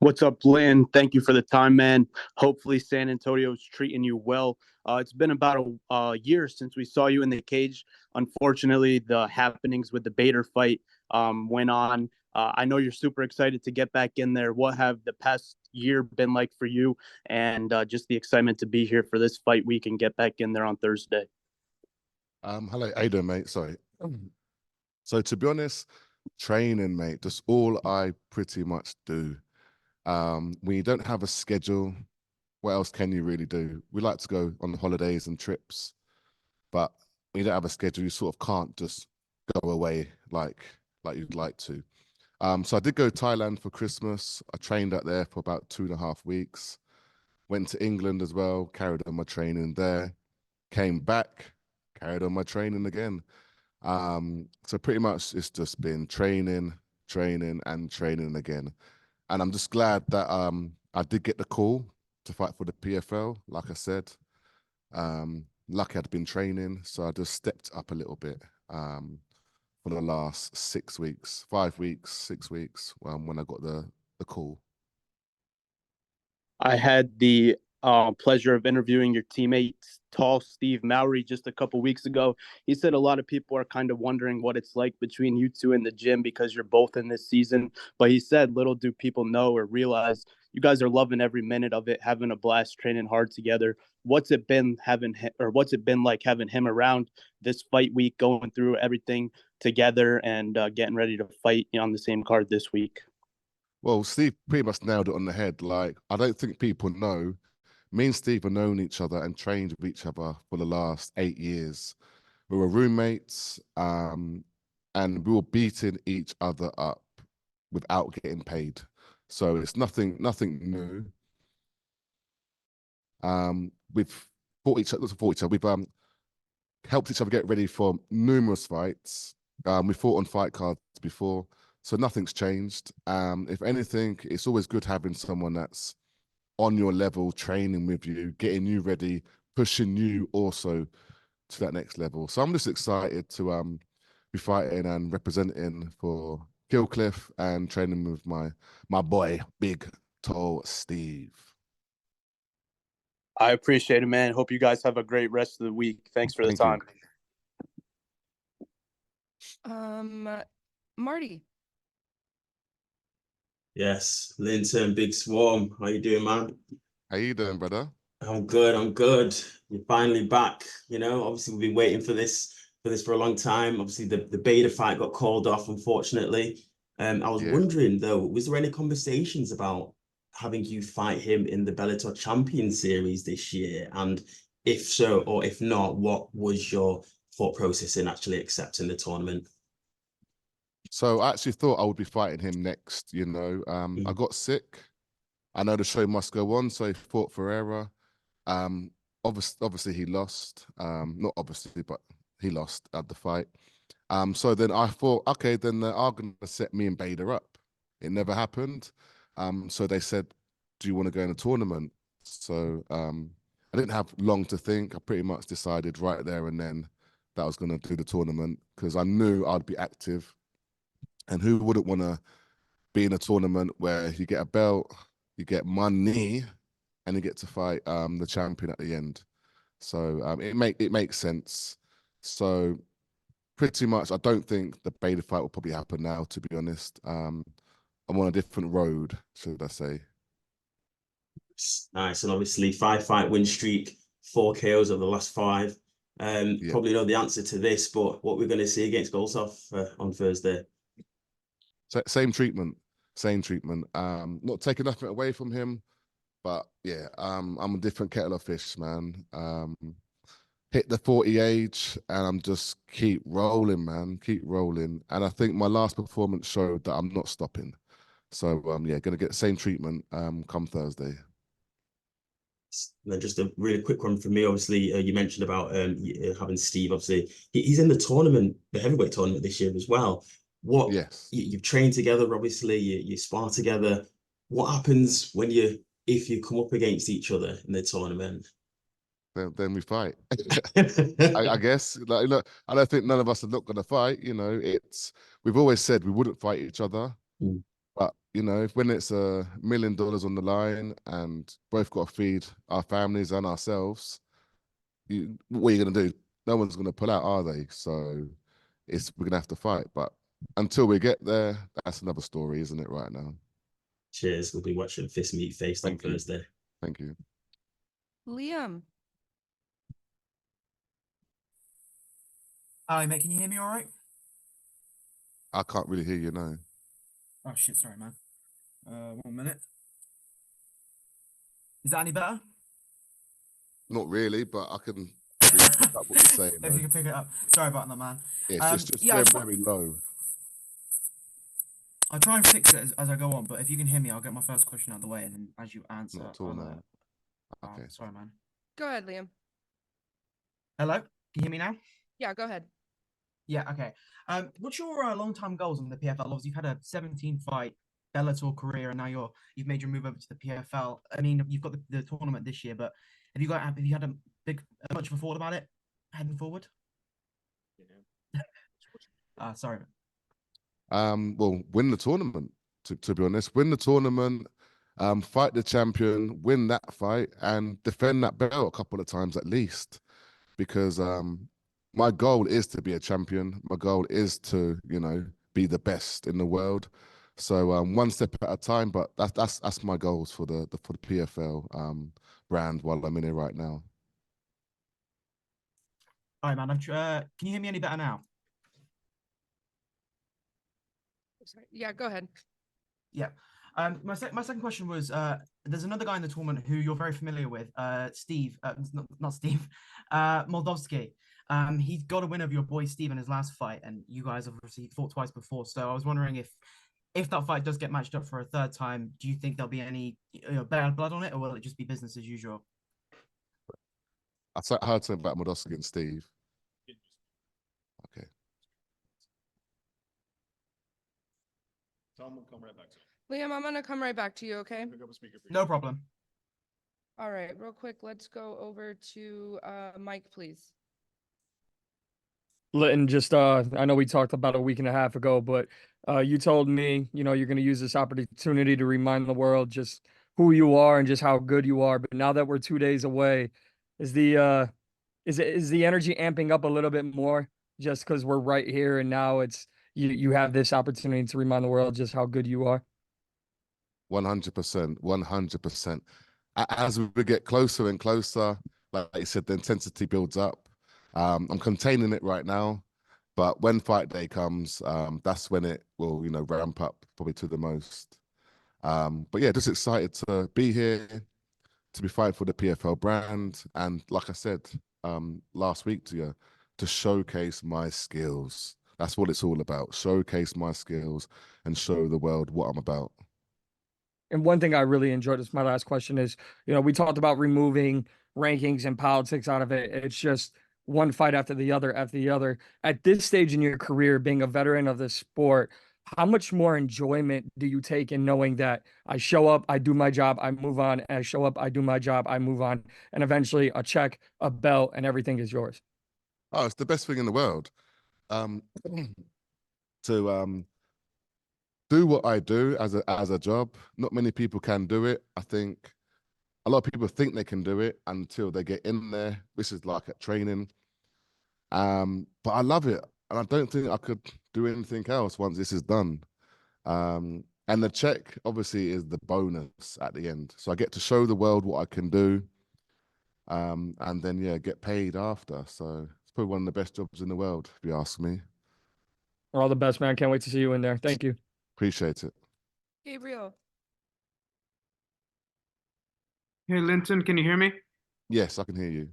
What's up, Lynn? Thank you for the time, man. Hopefully, San Antonio's treating you well. It's been about a year since we saw you in the cage. Unfortunately, the happenings with the Bader fight went on. I know you're super excited to get back in there. What have the past year been like for you, and just the excitement to be here for this fight week and get back in there on Thursday? Hello, how you doing, mate? Sorry. So to be honest, training, mate, just all I pretty much do. When you don't have a schedule, what else can you really do? We like to go on holidays and trips, but when you don't have a schedule, you sort of can't just go away like you'd like to. So I did go to Thailand for Christmas. I trained out there for about 2.5 weeks. Went to England as well, carried on my training there. Came back, carried on my training again. So pretty much it's just been training, training, and training again. And I'm just glad that I did get the call to fight for the PFL, like I said. Lucky I'd been training, so I just stepped up a little bit for the last 6 weeks, 5 weeks, 6 weeks, when I got the call. I had the pleasure of interviewing your teammate, tall Steve Mowry, just a couple weeks ago. He said a lot of people are kind of wondering what it's like between you two in the gym because you're both in this season. But he said, little do people know or realize you guys are loving every minute of it, having a blast, training hard together. What's it been having him, or what's it been like having him around this fight week, going through everything together and getting ready to fight on the same card this week? Well, Steve pretty much nailed it on the head. Like, I don't think people know. Me and Steve have known each other and trained with each other for the last 8 years. We were roommates, and we were beating each other up without getting paid. So it's nothing new. We've fought each other, We've helped each other get ready for numerous fights. We fought on fight cards before, so nothing's changed. If anything, it's always good having someone that's on your level, training with you, getting you ready, pushing you also to that next level. So I'm just excited to be fighting and representing for Killcliff and training with my boy, big, tall Steve. I appreciate it, man. Hope you guys have a great rest of the week. Thanks for the Thank you. time. Marty. Yes, Linton, Big Swarm. How you doing, man? How you doing, brother? I'm good. I'm good. You're finally back. Obviously we've been waiting for this for a long time. Obviously the Bader fight got called off, unfortunately. I was wondering though, was there any conversations about having you fight him in the Bellator Champion Series this year? And if so, or if not, what was your thought process in actually accepting the tournament? So I actually thought I would be fighting him next, I got sick. I know the show must go on, so he fought Ferreira. Obviously he lost. Not obviously, but he lost at the fight. So then I thought, okay, then they are going to set me and Bader up. It never happened. So they said, do you want to go in a tournament? So I didn't have long to think. I pretty much decided right there and then that I was going to do the tournament because I knew I'd be active. And who wouldn't want to be in a tournament where you get a belt, you get money, and you get to fight the champion at the end? So it makes sense. So pretty much, I don't think the Bader fight will probably happen now, to be honest. I'm on a different road, should I say. Nice. And obviously 5-fight win streak, 4 KOs over the last 5. Probably know the answer to this, but what we're going to see against Golsov on Thursday? So, same treatment. Not taking nothing away from him, but yeah, I'm a different kettle of fish, man. Hit the 40 age and I'm just keep rolling, man. Keep rolling. And I think my last performance showed that I'm not stopping. So gonna get the same treatment come Thursday. And then just a really quick one from me. Obviously, you mentioned about having Steve. Obviously, he's in the tournament, the heavyweight tournament this year as well. Yes. You've trained together, obviously, you spar together. What happens if you come up against each other in the tournament? Then we fight. I guess. Look, I don't think none of us are not going to fight. We've always said we wouldn't fight each other, but you know, when it's $1 million on the line and both got to feed our families and ourselves, what are you going to do? No one's going to pull out, are they? So we're going to have to fight. But until we get there, that's another story, isn't it, right now? Cheers. We'll be watching Fist Meet Faced on Thursday. Thank you. Liam. Hi, mate. Can you hear me all right? I can't really hear you now. Oh, shit. Sorry, man. 1 minute. Is that any better? Not really, but I can probably pick up what you're saying. If you can pick it up. Sorry about that, man. It's just yeah, very low. I'll try and fix it as I go on, but if you can hear me, I'll get my first question out of the way, and then as you answer, Not at all, no. Okay. Sorry, man. Go ahead, Liam. Hello? Can you hear me now? Yeah, go ahead. Yeah, okay. What's your long-term goals in the PFL? Obviously, you've had a 17-fight Bellator career, and now you've made your move over to the PFL. I mean, you've got the tournament this year, but have you had much of a thought about it heading forward? Sorry. Well, win the tournament. To be honest, win the tournament, fight the champion, win that fight, and defend that belt a couple of times at least. Because my goal is to be a champion. My goal is to, you know, be the best in the world. So one step at a time. But that's my goals for the PFL brand while I'm in it right now. All right, man. Can you hear me any better now? Yeah, go ahead. Yeah. My second question was, there's another guy in the tournament who you're very familiar with, Steve, not Steve, Moldovsky. He got a win over your boy Steve in his last fight, and you guys have obviously fought twice before. So I was wondering if that fight does get matched up for a third time, do you think there'll be any bad blood on it, or will it just be business as usual? I heard something about Moldovsky and Steve. Okay. Tom will come right back to you. Liam, I'm gonna come right back to you, okay? Pick up a speaker for you. No problem. All right, real quick, let's go over to Mike, please. Linton, just I know we talked about a week and a half ago, but you told me, you know, you're going to use this opportunity to remind the world just who you are and just how good you are. But now that we're 2 days away, is the energy amping up a little bit more just because we're right here and now it's you have this opportunity to remind the world just how good you are? 100%, 100%. As we get closer and closer, like you said, the intensity builds up. I'm containing it right now, but when fight day comes, that's when it will, you know, ramp up probably to the most. But yeah, just excited to be here, to be fighting for the PFL brand, and like I said last week to you, to showcase my skills. That's what it's all about. Showcase my skills and show the world what I'm about. And one thing I really enjoyed, this my last question is, you know, we talked about removing rankings and politics out of it. It's just one fight after the other after the other. At this stage in your career, being a veteran of the sport, how much more enjoyment do you take in knowing that I show up, I do my job, I move on, and I show up, I do my job, I move on, and eventually a check, a belt, and everything is yours? Oh, it's the best thing in the world. To do what I do as a job. Not many people can do it. I think a lot of people think they can do it until they get in there. This is like at training. But I love it. And I don't think I could do anything else once this is done. And the check obviously is the bonus at the end. So I get to show the world what I can do. And then, yeah, get paid after. So it's probably one of the best jobs in the world, if you ask me. All the best, man. Can't wait to see you in there. Thank you. Appreciate it. Gabriel. Hey, Linton, can you hear me? Yes, I can hear you.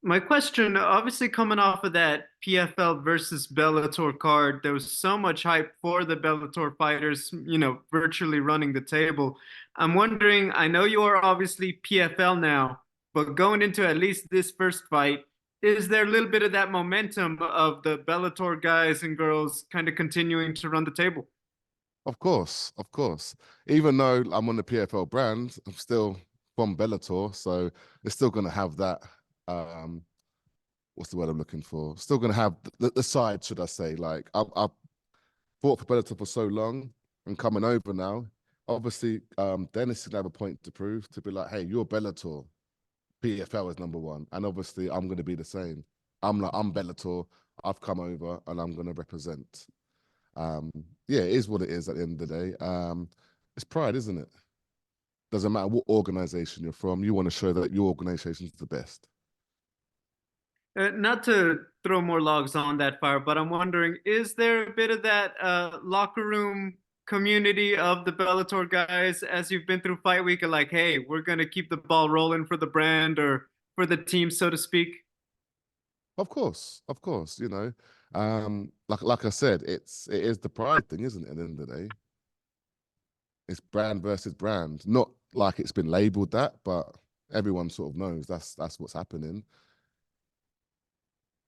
My question, obviously coming off of that PFL versus Bellator card, there was so much hype for the Bellator fighters, you know, virtually running the table. I'm wondering, I know you are obviously PFL now, but going into at least this first fight, is there a little bit of that momentum of the Bellator guys and girls kind of continuing to run the table? Of course, of course. Even though I'm on the PFL brand, I'm still from Bellator, so it's still going to have that. What's the word I'm looking for? Still going to have the side, should I say? Like I've fought for Bellator for so long. and coming over now, obviously, Dennis can have a point to prove to be like, hey, you're Bellator. PFL is #1. And obviously, I'm going to be the same. I'm Bellator. I've come over and I'm going to represent. Yeah, it is what it is at the end of the day. It's pride, isn't it? Doesn't matter what organization you're from. You want to show that your organization is the best. Not to throw more logs on that fire, but I'm wondering, is there a bit of that locker room community of the Bellator guys as you've been through fight week, and like, hey, we're going to keep the ball rolling for the brand or for the team, so to speak? Of course, you know. Like I said, it is the pride thing, isn't it, at the end of the day? It's brand versus brand. Not like it's been labeled that, but everyone sort of knows that's what's happening.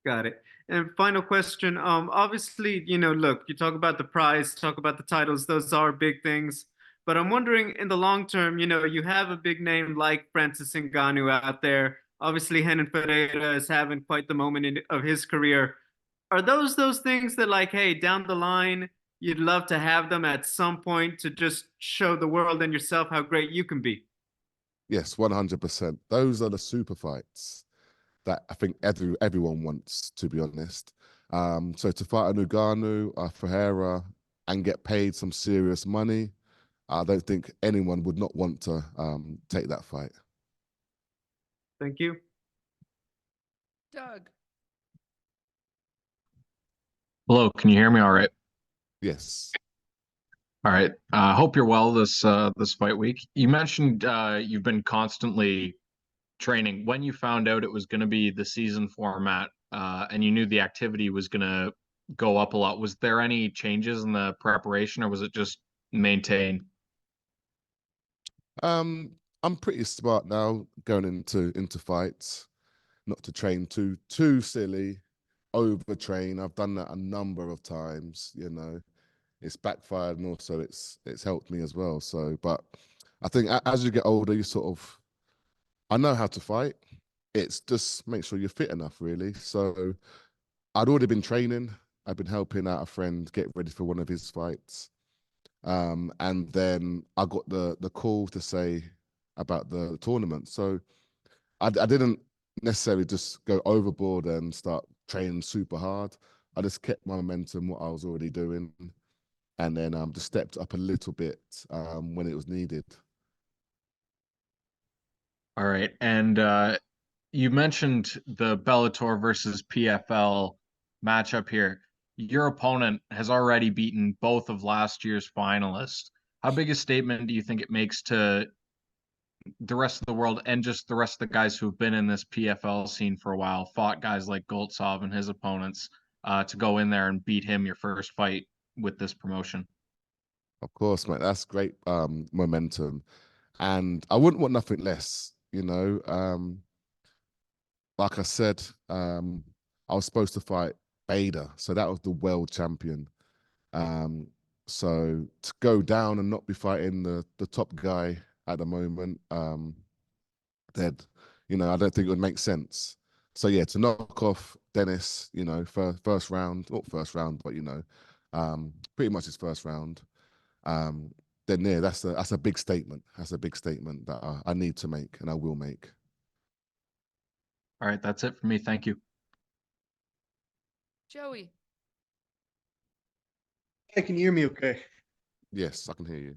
Got it. And final question. Obviously, look, you talk about the prize, talk about the titles, those are big things. But I'm wondering in the long term, you have a big name like Francis Ngannou out there. Obviously, Renan Ferreira is having quite the moment of his career. Are those things that, like, hey, down the line, you'd love to have them at some point to just show the world and yourself how great you can be? Yes, 100%. Those are the super fights that I think everyone wants, to be honest. So to fight a Ngannou, Ferreira, and get paid some serious money, I don't think anyone would not want to take that fight. Thank you. Doug. Hello, can you hear me all right? Yes. All right. Hope you're well this fight week. You mentioned you've been constantly training. When you found out it was going to be the season format and you knew the activity was going to go up a lot, was there any changes in the preparation or was it just maintain? I'm pretty smart now going into fights, not to train too silly, overtrain. I've done that a number of times, you know. It's backfired and also it's helped me as well. So, but I think as you get older, you sort of, I know how to fight. It's just make sure you're fit enough, really. So I'd already been training. I've been helping out a friend get ready for one of his fights. And then I got the call to say about the tournament. So I didn't necessarily just go overboard and start training super hard. I just kept my momentum, what I was already doing, and then just stepped up a little bit when it was needed. All right. And you mentioned the Bellator versus PFL matchup here. Your opponent has already beaten both of last year's finalists. How big a statement do you think it makes to the rest of the world and just the rest of the guys who've been in this PFL scene for a while, fought guys like Goltsov and his opponents, to go in there and beat him your first fight with this promotion? Of course, mate. That's great momentum. And I wouldn't want nothing less, you know. Like I said, I was supposed to fight Bader, so that was the world champion. So to go down and not be fighting the top guy at the moment, then, you know, I don't think it would make sense. So yeah, to knock off Dennis, you know, first round, not first round, but you know, pretty much his first round. Then yeah, that's a big statement. That's a big statement that I need to make and I will make. All right, that's it for me. Thank you. Joey. Hey, can you hear me okay? Yes, I can hear you.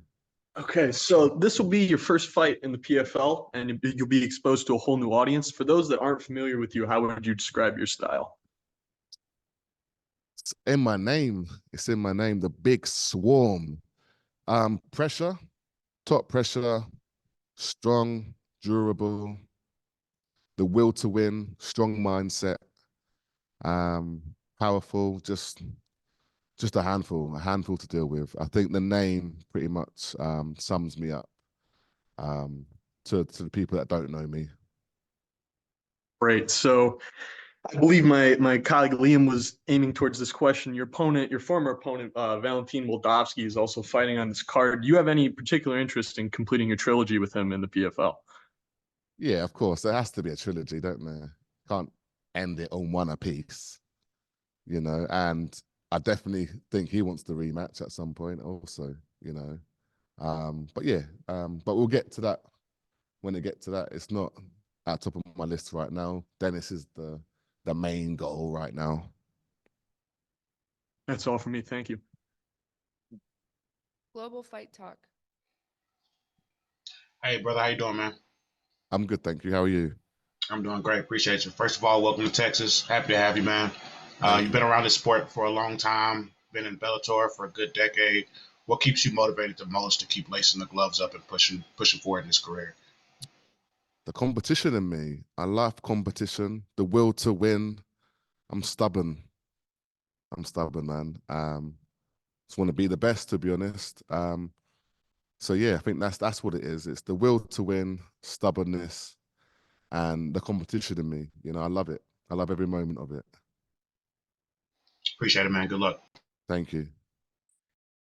Okay, so this will be your first fight in the PFL, and you'll be exposed to a whole new audience. For those that aren't familiar with you, how would you describe your style? It's in my name. It's in my name. The big swarm. Pressure, top pressure, strong, durable, the will to win, strong mindset, powerful, just a handful to deal with. I think the name pretty much sums me up to the people that don't know me. Great. So I believe my colleague Liam was aiming towards this question. Your former opponent, Valentin Moldavsky, is also fighting on this card. Do you have any particular interest in completing your trilogy with him in the PFL? Yeah, of course. There has to be a trilogy, don't there? Can't end it on one apiece, you know. And I definitely think he wants the rematch at some point also, you know. But yeah, but we'll get to that when it get to that. It's not at top of my list right now. Dennis is the main goal right now. That's all for me. Thank you. Global Fight Talk. Hey, brother, how you doing, man? I'm good, thank you. How are you? I'm doing great. Appreciate you. First of all, welcome to Texas. Happy to have you, man. Thank You've you. been around this sport for a long time, been in Bellator for a good decade. What keeps you motivated the most to keep lacing the gloves up and pushing forward in this career? The competition in me. I love competition, the will to win. I'm stubborn. Man. Just want to be the best, to be honest. So yeah, I think that's what it is. It's the will to win, stubbornness, and the competition in me. You know, I love it. I love every moment of it. Appreciate it, man. Good luck. Thank you.